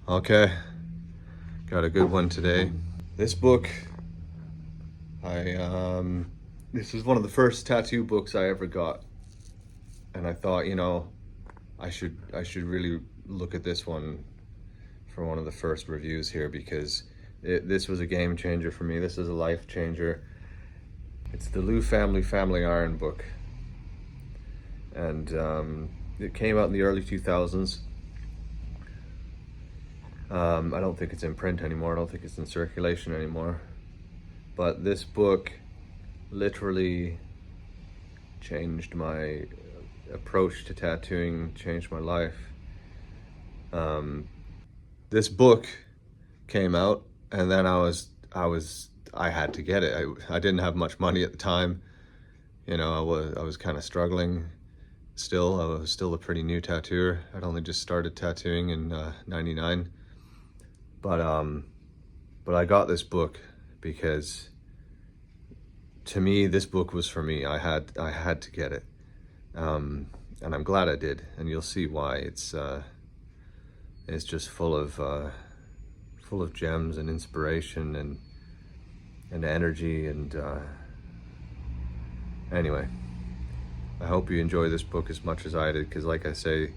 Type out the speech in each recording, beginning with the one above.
Okay, got a good one today. This book, this was one of the first tattoo books I ever got, and I thought, I should really look at this one for one of the first reviews here because this was a game changer for me. This is a life changer. It's the Leu Family Iron book, and it came out in the early 2000s. I don't think it's in print anymore. I don't think it's in circulation anymore. But this book literally changed my approach to tattooing, changed my life. This book came out, and then I had to get it. I didn't have much money at the time. I was kind of struggling. Still, I was still a pretty new tattooer. I'd only just started tattooing in '99. But I got this book because, to me, this book was for me. I had to get it, and I'm glad I did. And you'll see why. It's just full of gems and inspiration and energy. And anyway, I hope you enjoy this book as much as I did, because, like I say,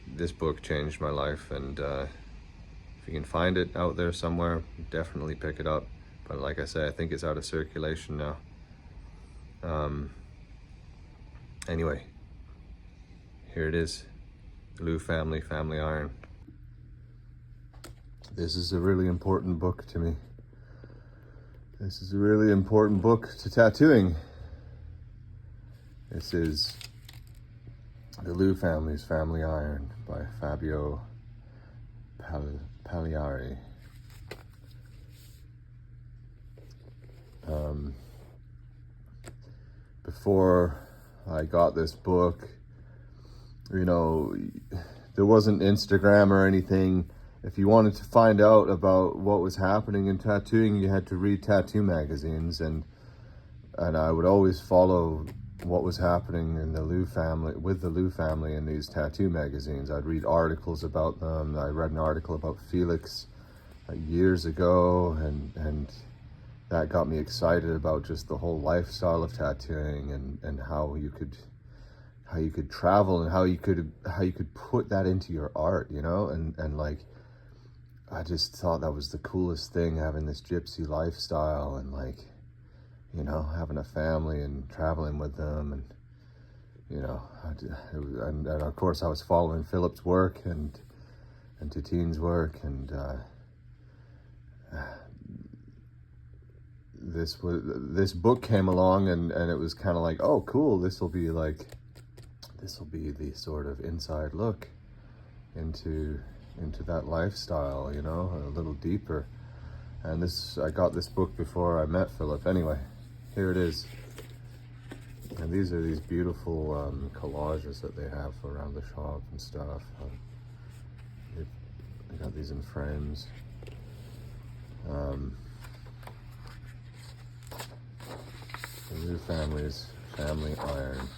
this book changed my life. And if you can find it out there somewhere, definitely pick it up. But like I say, I think it's out of circulation now. Anyway, here it is. Leu Family Iron. This is a really important book to me. This is a really important book to tattooing. This is The Leu Family's Family Iron by Fabio Pagliari. Before I got this book, there wasn't Instagram or anything. If you wanted to find out about what was happening in tattooing, you had to read tattoo magazines, and I would always follow what was happening in the Leu family, with the Leu family, in these tattoo magazines. I'd read articles about them. I read an article about Felix years ago, and that got me excited about just the whole lifestyle of tattooing, and how you could travel, and how you could put that into your art, and like, I just thought that was the coolest thing, having this gypsy lifestyle, and like, having a family and traveling with them, and and of course I was following Filip's work and Titine's work, and this book came along, and it was kind of like, oh cool, this will be the sort of inside look into that lifestyle, a little deeper. And I got this book before I met Filip. Anyway, here it is. And these are these beautiful collages that they have around the shop and stuff. They got these in frames. The Leu Family's Family Iron.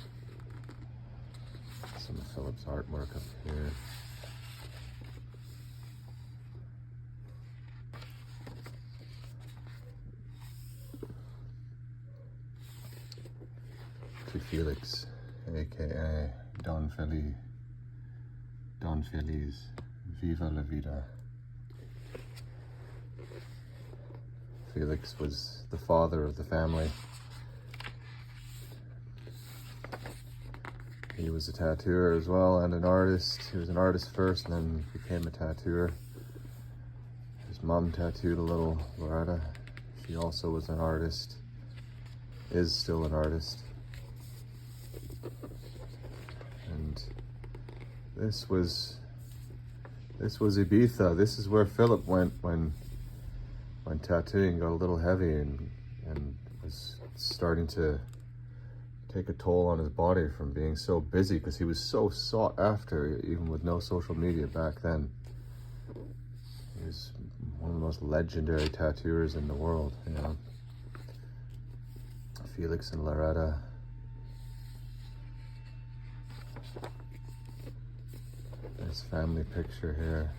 Some of Filip's artwork up here. To Felix, aka Don Feliz, viva la vida. Felix was the father of the family. He was a tattooer as well, and an artist. He was an artist first, and then became a tattooer. His mom tattooed a little, Loretta. She also was an artist, is still an artist. And this was Ibiza. This is where Filip went when tattooing got a little heavy and was starting to take a toll on his body from being so busy, because he was so sought after, even with no social media back then. He was one of the most legendary tattooers in the world, Felix and Loretta. Nice family picture here.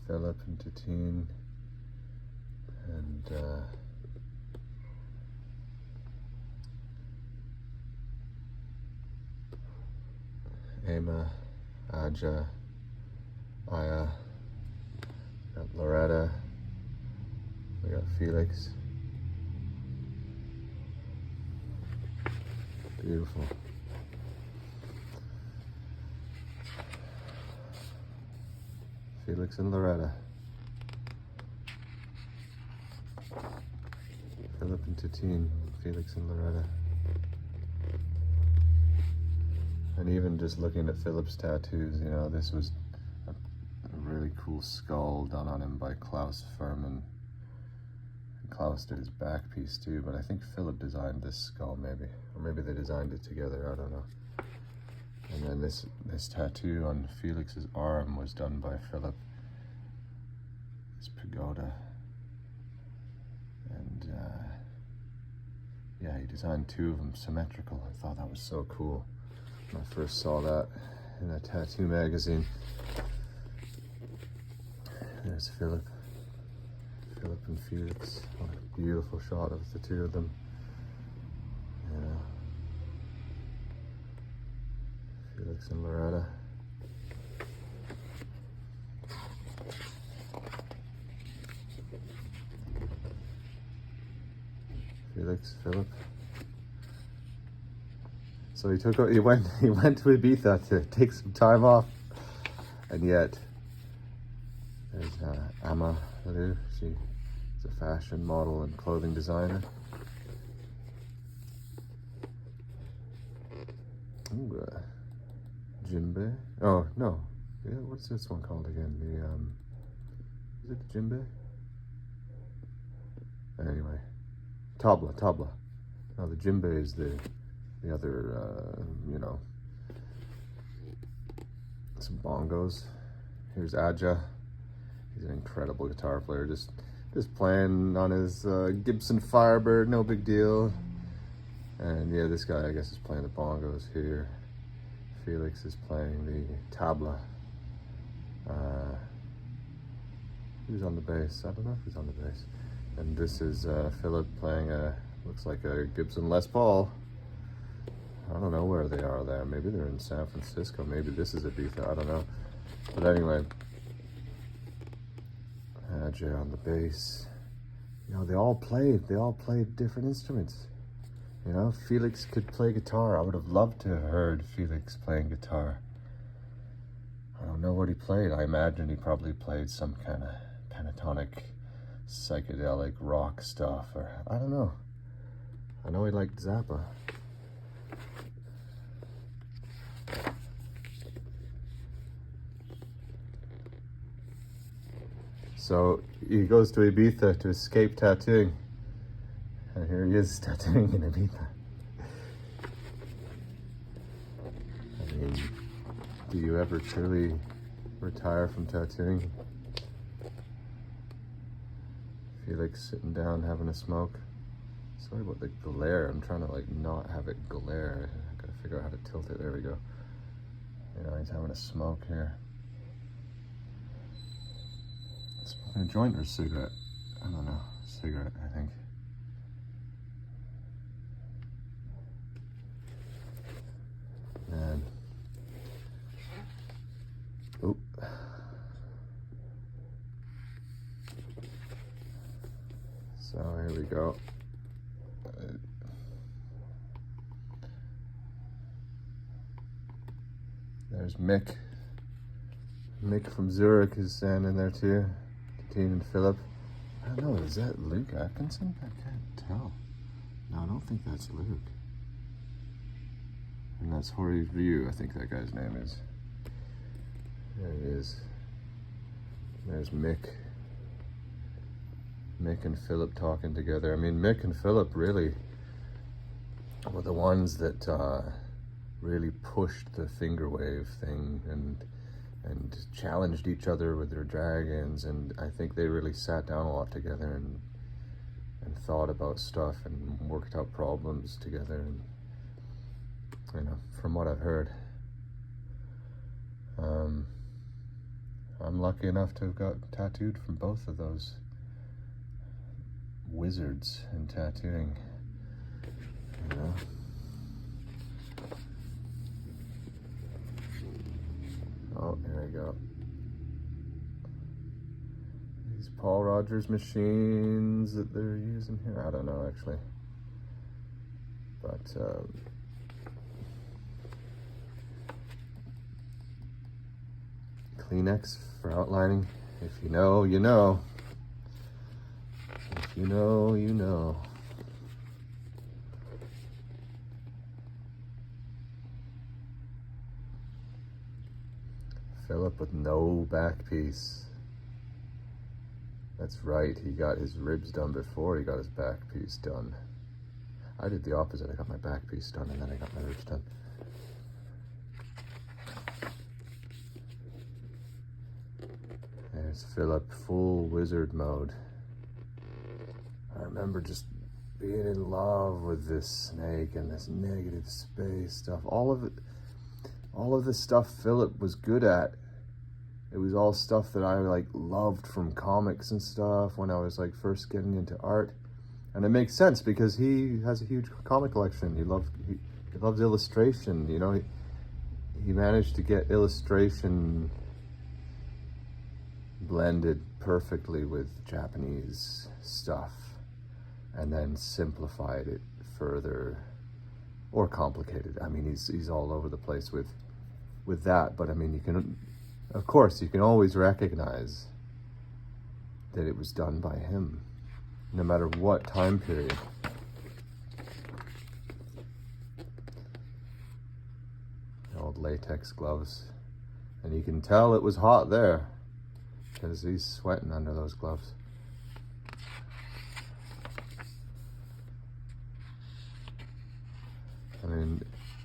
Filip and Titine, and Emma, Ajja, Aia, we got Loretta, we got Felix. Beautiful. Felix and Loretta. Filip and Titine, Felix and Loretta. And even just looking at Filip's tattoos, you know, this was a really cool skull done on him by Klaus Furman. Klaus did his back piece too, but I think Filip designed this skull maybe. Or maybe they designed it together, I don't know. And then this tattoo on Felix's arm was done by Filip. This pagoda. And yeah, he designed two of them symmetrical. I thought that was so cool when I first saw that in a tattoo magazine. There's Filip and Felix. What a beautiful shot of the two of them. Yeah. Felix and Loretta. Felix, Filip. So he went to Ibiza to take some time off, and yet there's Ajja Leu. She's a fashion model and clothing designer. Ooh, Jimbe. Oh no, yeah. What's this one called again? The is it the Jimbe? Anyway, tabla. No, the Jimbe is the other. You know, some bongos. Here's Ajja. He's an incredible guitar player. Just playing on his Gibson Firebird, no big deal. And yeah, this guy I guess is playing the bongos here. Felix is playing the tabla. Who's on the bass? I don't know if he's on the bass. And this is Filip playing looks like a Gibson Les Paul. I don't know where they are there. Maybe they're in San Francisco. Maybe this is Ibiza. I don't know. But anyway, Ajja on the bass. You know, they all played different instruments. You know, Felix could play guitar. I would have loved to have heard Felix playing guitar. I don't know what he played. I imagine he probably played some kind of pentatonic, psychedelic rock stuff, or I don't know. I know he liked Zappa. So he goes to Ibiza to escape tattooing. And here he is tattooing in Ibiza. I mean, do you ever truly retire from tattooing? Felix sitting down having a smoke. Sorry about the glare. I'm trying to like not have it glare. I gotta figure out how to tilt it. There we go. You know, he's having a smoke here. Smoking a joint or a cigarette? I don't know. Cigarette, I think. And oh, so here we go. There's Mick. Mick from Zurich is standing there too. Titine and Filip. I don't know, is that Luke Atkinson? I can't tell. No, I don't think that's Luke. And that's Filip Leu, I think that guy's name is. There he is. There's Mick. Mick and Filip talking together. I mean, Mick and Filip really were the ones that really pushed the finger wave thing and challenged each other with their dragons, and I think they really sat down a lot together and thought about stuff and worked out problems together, and you know, from what I've heard. I'm lucky enough to have got tattooed from both of those wizards in tattooing, you know. Oh, here we go. These Paul Rogers machines that they're using here, I don't know actually, but Kleenex for outlining. If you know, you know. If you know, you know. Philip with no back piece. That's right, he got his ribs done before he got his back piece done. I did the opposite. I got my back piece done and then I got my ribs done. There's Philip, full wizard mode. I remember just being in love with this snake and this negative space stuff. All of the stuff Philip was good at. It was all stuff that I like loved from comics and stuff when I was like first getting into art. And it makes sense because he has a huge comic collection. He loves illustration, you know. He managed to get illustration blended perfectly with Japanese stuff and then simplified it further or complicated. I mean, he's all over the place with that, but I mean, you can, of course, you can always recognize that it was done by him, no matter what time period. The old latex gloves, and you can tell it was hot there because he's sweating under those gloves. I mean,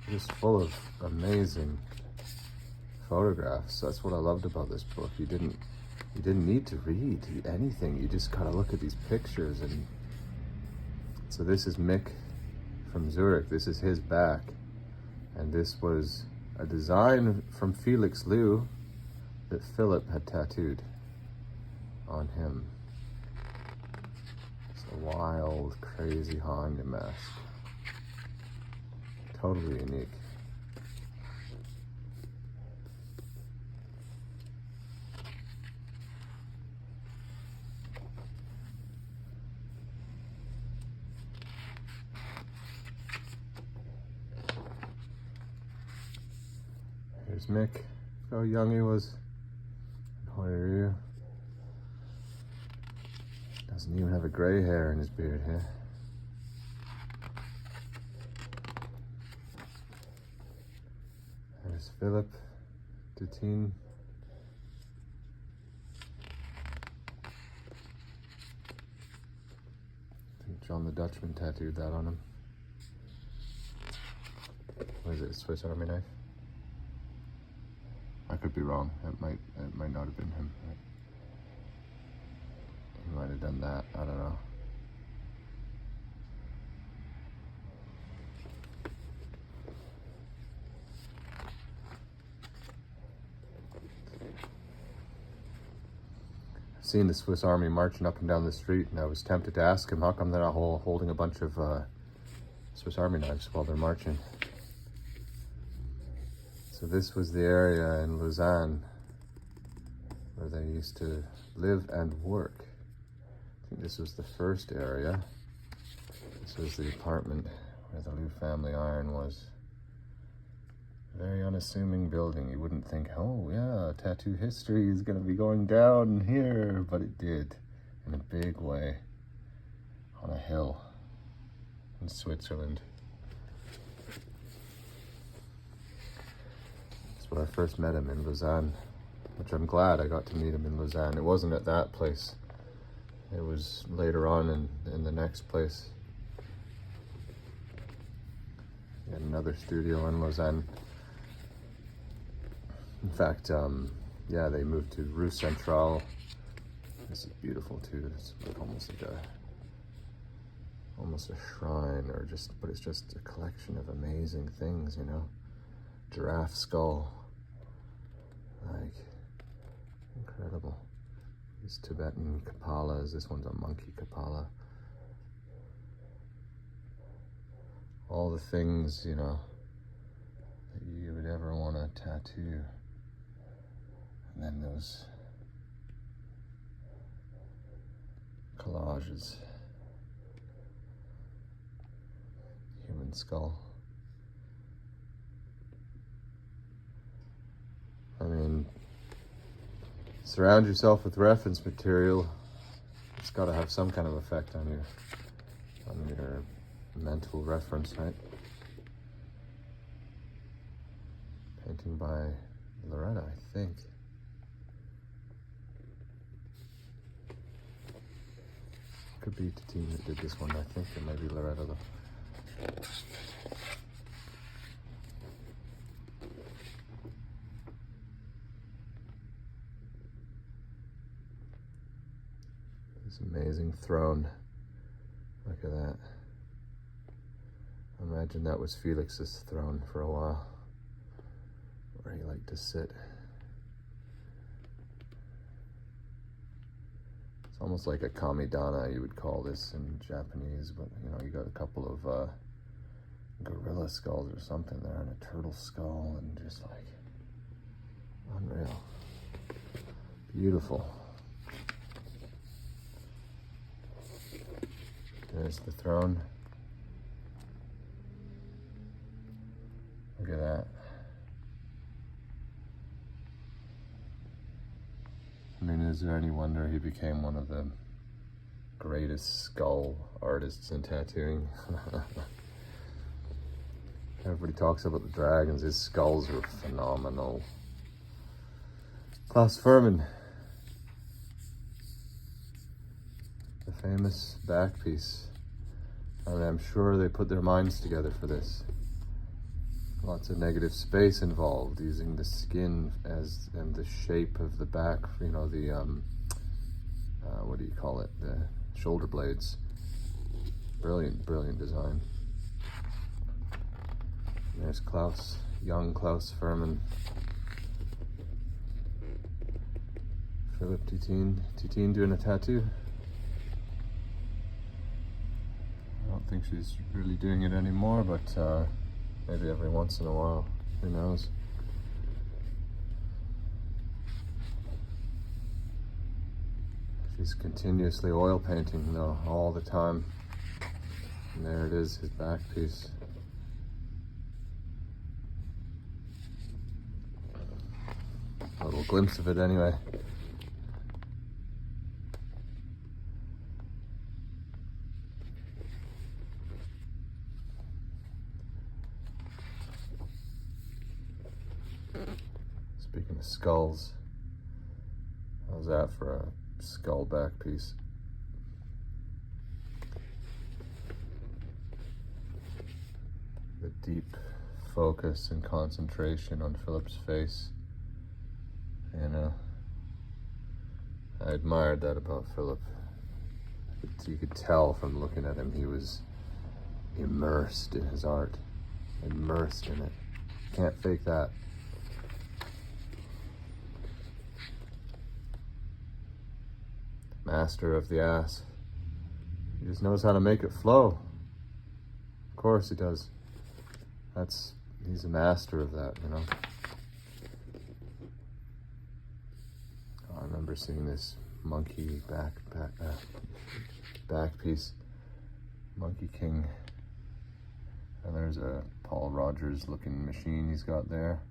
just full of amazing photographs. That's what I loved about this book. You didn't need to read anything. You just kind of look at these pictures. And so this is Mick from Zurich. This is his back, and this was a design from Felix Leu that Philip had tattooed on him. It's a wild, crazy Honda mask. Totally unique. Here's Mick. Look how young he was. How are you? Doesn't even have a gray hair in his beard here. There's Philip, Titine. I think John the Dutchman tattooed that on him. What is it, a Swiss Army knife? I could be wrong. It might not have been him. He might have done that. I don't know. I've seen the Swiss Army marching up and down the street, and I was tempted to ask him how come they're not holding a bunch of Swiss Army knives while they're marching. So this was the area in Lausanne where they used to live and work. I think this was the first area. This was the apartment where the Leu family iron was. Very unassuming building. You wouldn't think, oh yeah, tattoo history is going to be going down here, but it did in a big way on a hill in Switzerland. When I first met him in Lausanne, which I'm glad I got to meet him in Lausanne. It wasn't at that place. It was later on in the next place. He had another studio in Lausanne. In fact, yeah, they moved to Rue Centrale. This is beautiful too. It's like almost a shrine, but it's just a collection of amazing things, you know. Giraffe skull. Like, Incredible. These Tibetan Kapalas. This one's a monkey Kapala. All the things, you know, that you would ever want to tattoo. And then those collages. Human skull. I mean, surround yourself with reference material. It's got to have some kind of effect on your mental reference, right? Painting by Loretta, I think. Could be Titine that did this one. I think it might be Loretta though. This amazing throne. Look at that. I imagine that was Felix's throne for a while, where he liked to sit. It's almost like a kamidana, you would call this in Japanese, but you know, you got a couple of gorilla skulls or something there, and a turtle skull, and just like unreal. Beautiful. There's the throne. Look at that. I mean, is there any wonder he became one of the greatest skull artists in tattooing? Everybody talks about the dragons. His skulls are phenomenal. Klaus Furman. The famous back piece. I mean, I'm sure they put their minds together for this. Lots of negative space involved, using the skin as and the shape of the back, you know, the what do you call it, the shoulder blades. Brilliant design. And there's Klaus, young Klaus Furman. Philip Titine doing a tattoo. I don't think she's really doing it anymore, but maybe every once in a while, who knows? She's continuously oil painting though, all the time. And there it is, his back piece. A little glimpse of it anyway. Speaking of skulls, how's that for a skull back piece? The deep focus and concentration on Philip's face, you know. I admired that about Philip. You could tell from looking at him, he was immersed in his art, immersed in it. Can't fake that. Master of the ass. He just knows how to make it flow. Of course he does. He's a master of that, you know. I remember seeing this monkey back piece, Monkey King. And there's a Paul Rogers looking machine he's got there.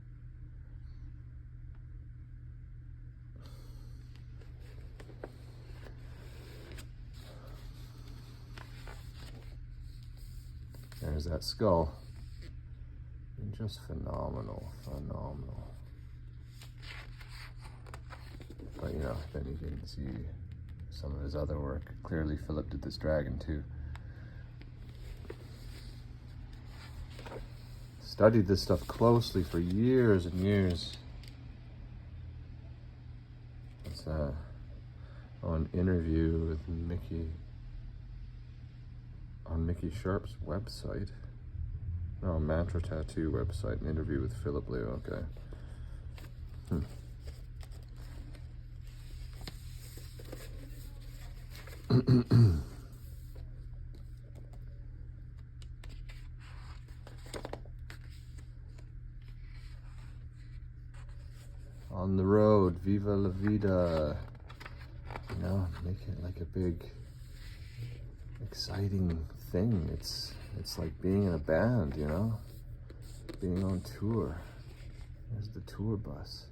There's that skull. And just phenomenal. But you know, then you can see some of his other work. Clearly Philip did this dragon too. Studied this stuff closely for years and years. It's an interview with Mickey on Mickey Sharp's website. No, Mantra Tattoo website, an interview with Filip Leu, okay. On the road, viva la vida. You know, make it like a big, exciting thing. It's like being in a band, you know, being on tour. There's the tour bus.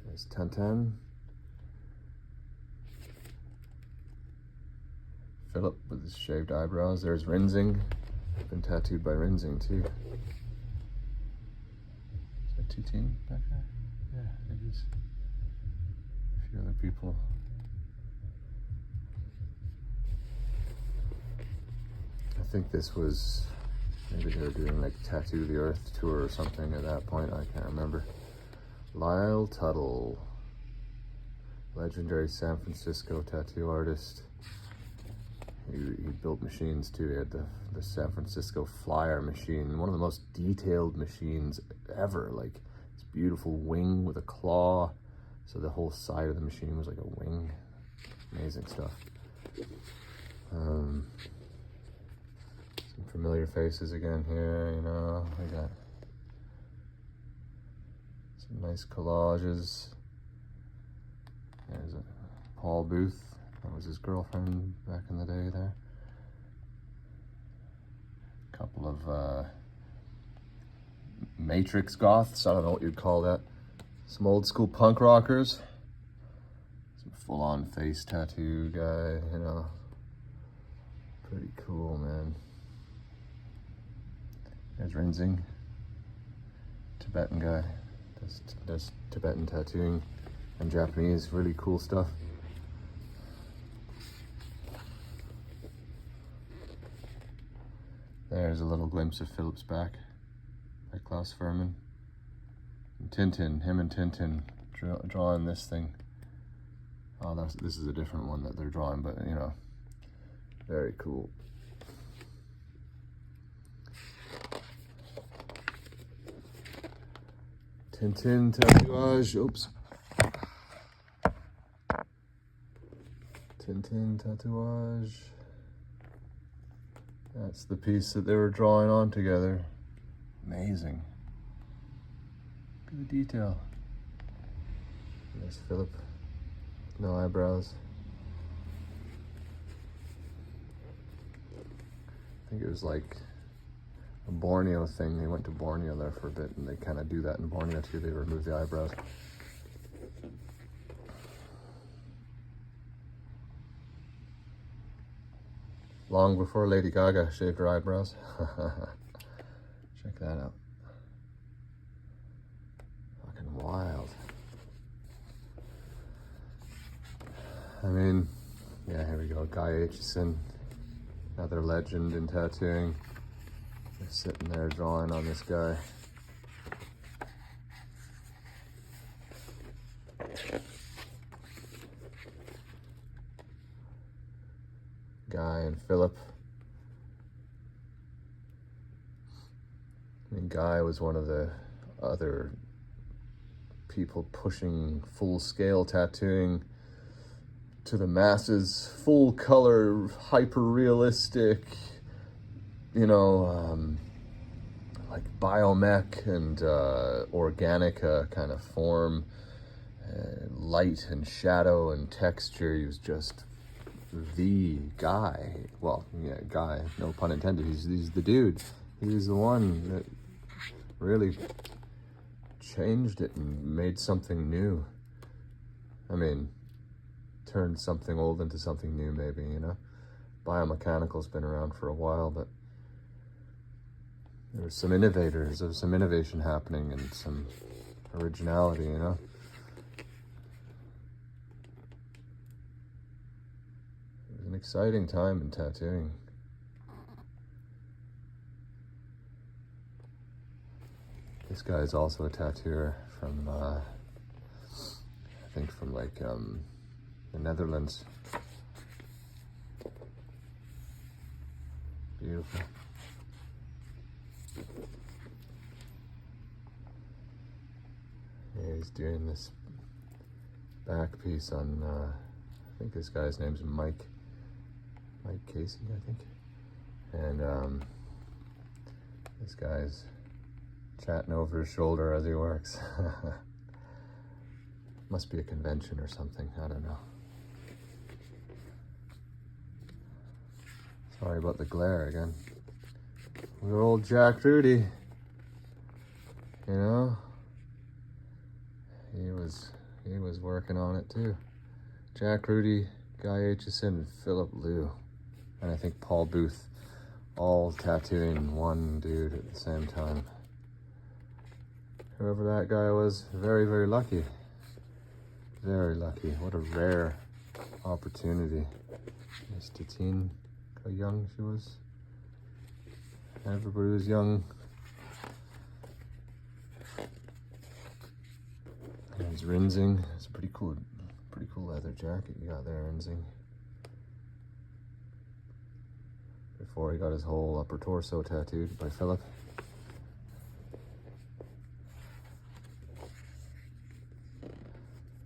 There's Tintin. Filip with his shaved eyebrows. There's Rinzing. I've been tattooed by Rinzing too. Is that Titine back there? Yeah, it is. A few other people. I think this was, maybe they were doing like Tattoo the Earth tour or something at that point, I can't remember. Lyle Tuttle, legendary San Francisco tattoo artist. He built machines too. He had the San Francisco Flyer machine, one of the most detailed machines ever. Like this beautiful wing with a claw, so the whole side of the machine was like a wing. Amazing stuff. Some familiar faces again here, you know. We got some nice collages. There's a Paul Booth. That was his girlfriend back in the day there. A couple of Matrix goths, I don't know what you'd call that. Some old school punk rockers. Some full-on face tattoo guy, you know. Pretty cool, man. There's Rinzing, Tibetan guy. Does Tibetan tattooing and Japanese, really cool stuff. There's a little glimpse of Filip's back by Klaus Furman. And Tintin, him and Tintin drawing this thing. Oh, this is a different one that they're drawing, but you know, very cool. Tintin tatouage, oops. Tintin tatouage. That's the piece that they were drawing on together. Amazing. Look at the detail. There's Filip. No eyebrows. I think it was like a Borneo thing. They went to Borneo there for a bit, and they kind of do that in Borneo too. They remove the eyebrows. Long before Lady Gaga shaved her eyebrows. Check that out. Fucking wild. I mean, yeah, here we go. Aitchison, another legend in tattooing. They're sitting there drawing on this guy. Guy and Filip. I mean, Guy was one of the other people pushing full-scale tattooing to the masses, full color, hyper-realistic, you know, like biomech and organic kind of form, light and shadow and texture. He was just the guy. Well, yeah, guy, no pun intended. He's the dude. He was the one that really changed it and made something new. I mean, turned something old into something new, maybe, you know. Biomechanical's been around for a while, but there were some innovators, there was some innovation happening and some originality, you know. It was an exciting time in tattooing. This guy is also a tattooer from, I think from like the Netherlands. Beautiful. Yeah, he's doing this back piece on, I think this guy's name's Mick. Mike Casey, I think. And this guy's chatting over his shoulder as he works. Must be a convention or something, I don't know. Sorry about the glare again. Good old Jack Rudy, you know, he was working on it too. Jack Rudy, Guy Aitchison, and Filip Leu, and I think Paul Booth, all tattooing one dude at the same time. Whoever that guy was, very, very lucky. Very lucky. What a rare opportunity. Miss Titine, how young she was. Everybody was young. There's Rinzing. It's a pretty cool leather jacket you got there, Rinzing. Before he got his whole upper torso tattooed by Filip.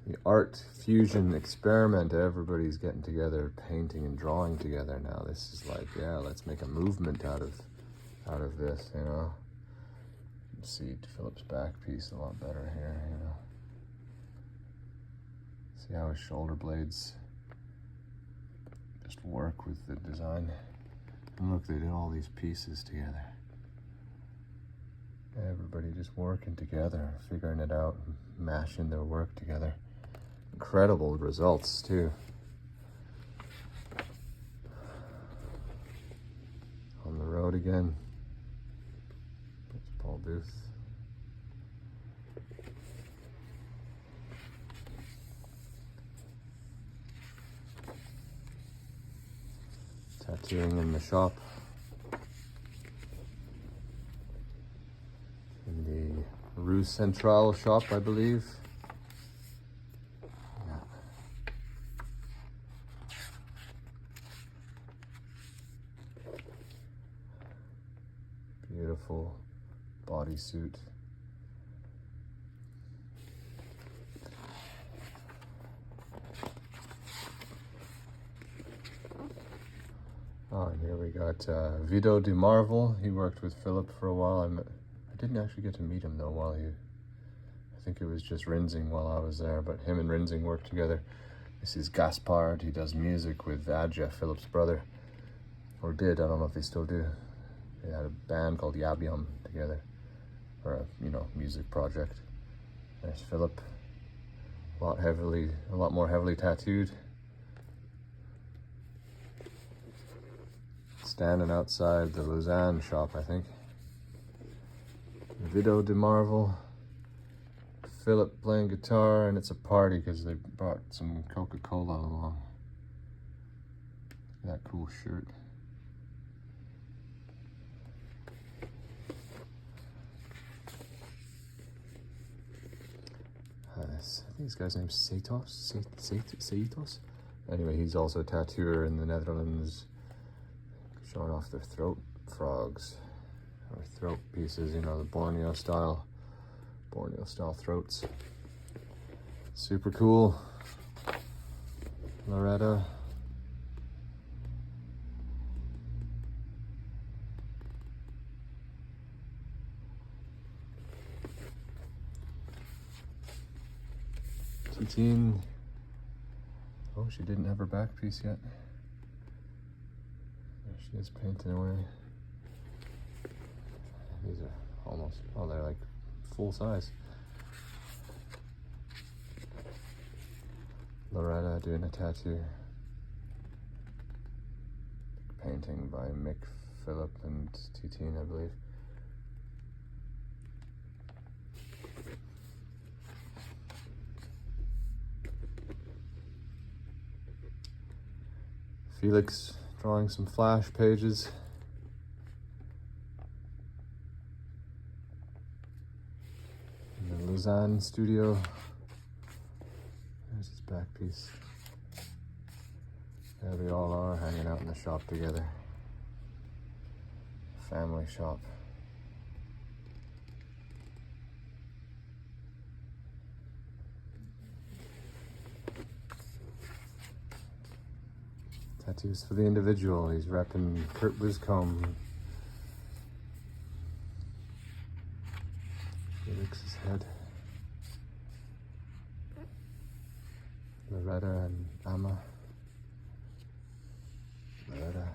The art fusion experiment, everybody's getting together, painting and drawing together now. This is like, yeah, let's make a movement out of this, you know. You can see Philip's back piece a lot better here, you know. See how his shoulder blades just work with the design. And look, they did all these pieces together. Everybody just working together, figuring it out, mashing their work together. Incredible results too. On the road again. There's Paul Booth. Tattooing in the shop. In the Rue Centrale shop, I believe. Beautiful bodysuit. Oh, and here we got Wido de Marval. He worked with Filip for a while. I didn't actually get to meet him though while I think it was just Rinzing while I was there, but him and Rinzing worked together. This is Gaspard. He does music with Ajja, Filip's brother. Or did, I don't know if they still do. They had a band called Yabium together, or a music project. There's Filip, a lot more heavily tattooed. Standing outside the Lausanne shop, I think. Wido de Marval, Filip playing guitar, and it's a party because they brought some Coca-Cola along. That cool shirt. I think this guy's name's Saitos. Anyway, he's also a tattooer in the Netherlands, showing off their throat frogs, or throat pieces, you know, the Borneo style throats. Super cool. Loretta. Titine. Oh, she didn't have her back piece yet. There she is painting away. These are almost, oh, they're like full size. Loretta doing a tattoo. Painting by Mick, Filip, and Titine, I believe. Felix drawing some flash pages. In the Lausanne studio. There's his back piece. There they all are, hanging out in the shop together. Family shop. Tattoos for the individual. He's repping Kurt Wiscombe. Felix's head. Loretta and Amma. Loretta.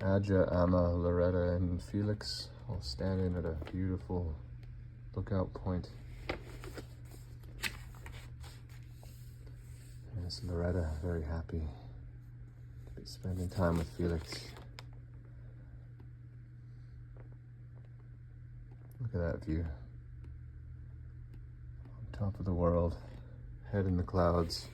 Ajja, Amma, Loretta, and Felix all standing at a beautiful lookout point. There's Loretta, very happy to be spending time with Felix. Look at that view. On top of the world, head in the clouds.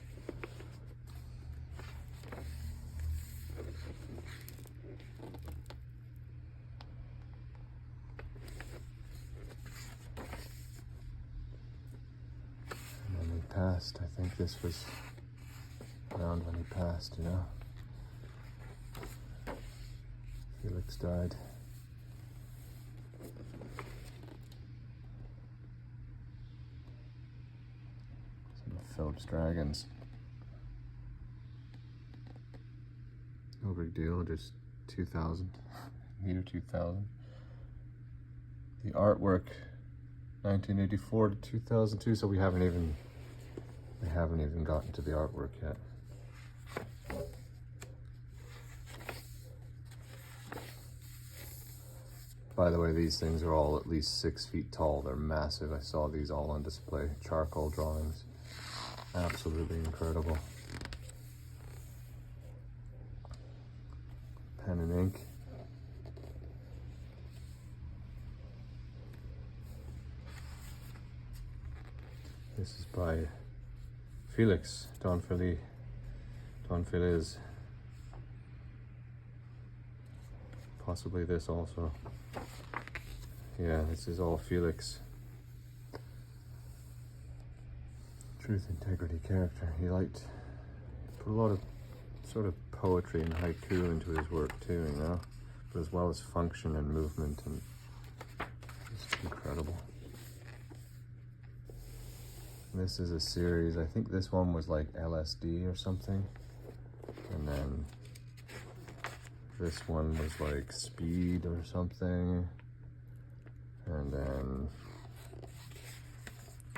And then he passed. I think this was around when he passed, you know. Felix died. Some of Philip's dragons. No big deal, just 2000. Year 2000. The artwork, 1984 to 2002, so we haven't even gotten to the artwork yet. By the way, these things are all at least 6 feet tall. They're massive. I saw these all on display. Charcoal drawings. Absolutely incredible. Pen and ink. This is by Felix, Don Felix. Possibly this also. Yeah, this is all Felix. Truth, integrity, character. He put a lot of sort of poetry and haiku into his work too, you know, but as well as function and movement, and just incredible. And this is a series. I think this one was like LSD or something, and then this one was like speed or something. And then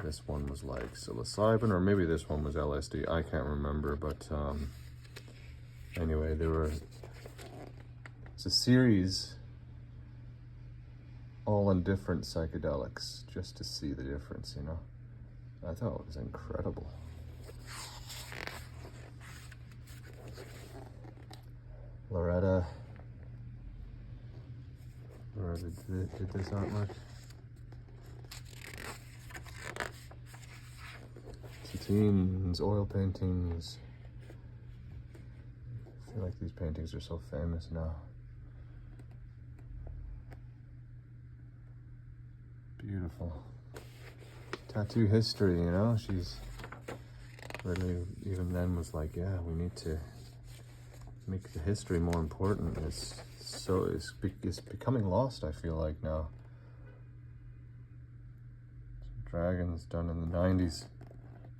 this one was like psilocybin, or maybe this one was LSD. I can't remember, but anyway, it's a series all on different psychedelics, just to see the difference, you know. I thought it was incredible. Loretta did this artwork. Titine's oil paintings. I feel like these paintings are so famous now. Beautiful. Tattoo history, you know, she's really, even then was like, yeah, we need to make the history more important. It's becoming lost, I feel like, now. Some dragons done in the 90s,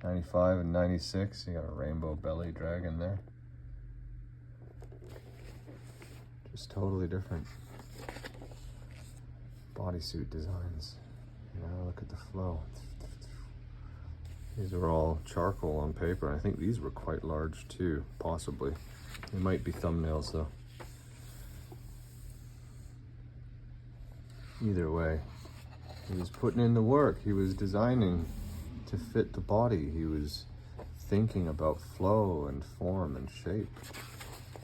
95 and 96. You got a rainbow belly dragon there. Just totally different bodysuit designs. You know, look at the flow. These are all charcoal on paper. I think these were quite large too, possibly. They might be thumbnails though. Either way, he was putting in the work. He was designing to fit the body. He was thinking about flow and form and shape.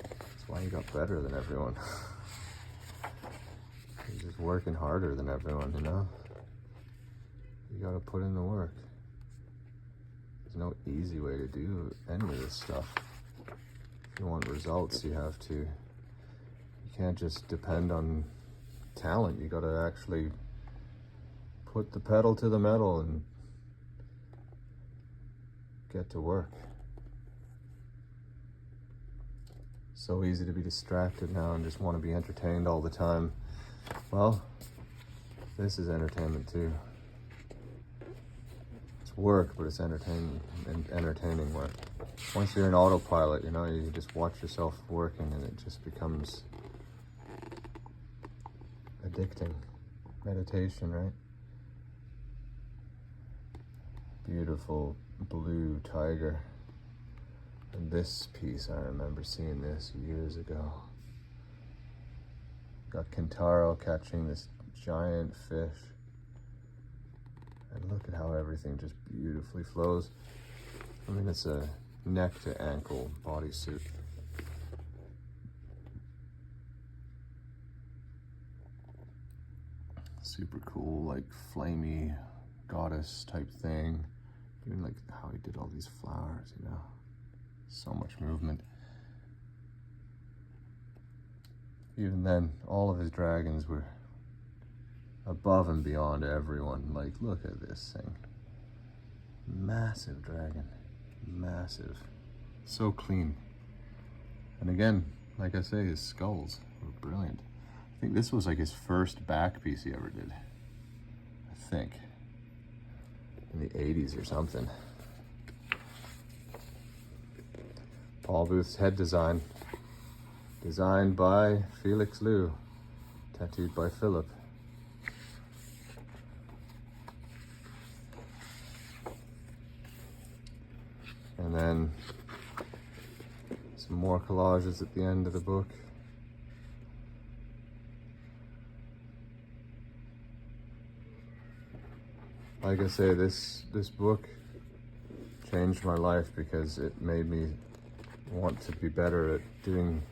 That's why he got better than everyone. He's just working harder than everyone, you know? You gotta put in the work. There's no easy way to do any of this stuff. If you want results, you have to. You can't just depend on talent. You gotta actually put the pedal to the metal and get to work. So easy to be distracted now and just want to be entertained all the time. Well, this is entertainment too. It's work, but it's entertaining work. once you're in autopilot, you know, you just watch yourself working and it just becomes addicting. Meditation, right? Beautiful blue tiger. And this piece, I remember seeing this years ago. Got Kintaro catching this giant fish. And look at how everything just beautifully flows. I mean, it's a neck to ankle bodysuit. Super cool, like flamey goddess type thing. Even like how he did all these flowers, you know. So much movement. Even then, all of his dragons were above and beyond everyone. Like, look at this thing. Massive dragon. Massive. So clean. And again, like I say, his skulls were brilliant. I think this was like his first back piece he ever did. I think. In the 80s or something. Paul Booth's head design. Designed by Felix Leu. Tattooed by Filip. And then some more collages at the end of the book. Like I say, this book changed my life because it made me want to be better at doing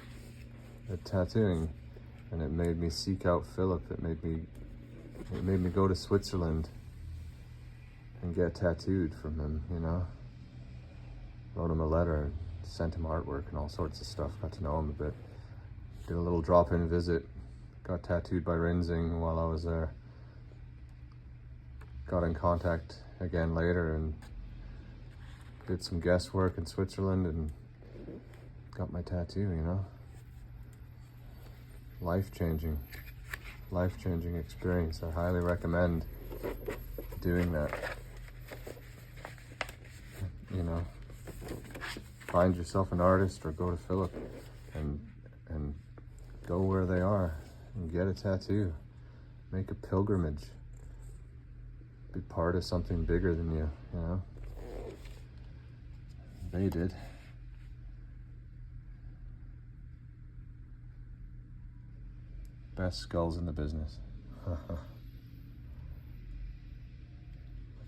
tattooing, and it made me seek out Filip. It made me go to Switzerland and get tattooed from him, you know. Wrote him a letter, sent him artwork and all sorts of stuff, got to know him a bit. Did a little drop-in visit, got tattooed by Rinzing while I was there. Got in contact again later and did some guest work in Switzerland and got my tattoo, you know. Life-changing experience. I highly recommend doing that. You know, find yourself an artist or go to Filip and go where they are and get a tattoo. Make a pilgrimage. Be part of something bigger than you, you know? They did. Best skulls in the business. Look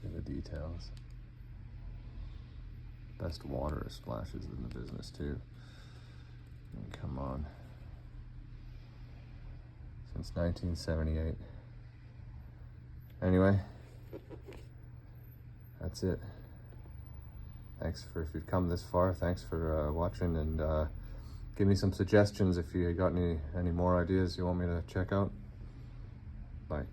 at the details. Best water splashes in the business too. I mean, come on. Since 1978. Anyway, that's it. Thanks for, if you've come this far, thanks for watching, and give me some suggestions if you got any more ideas you want me to check out. Bye.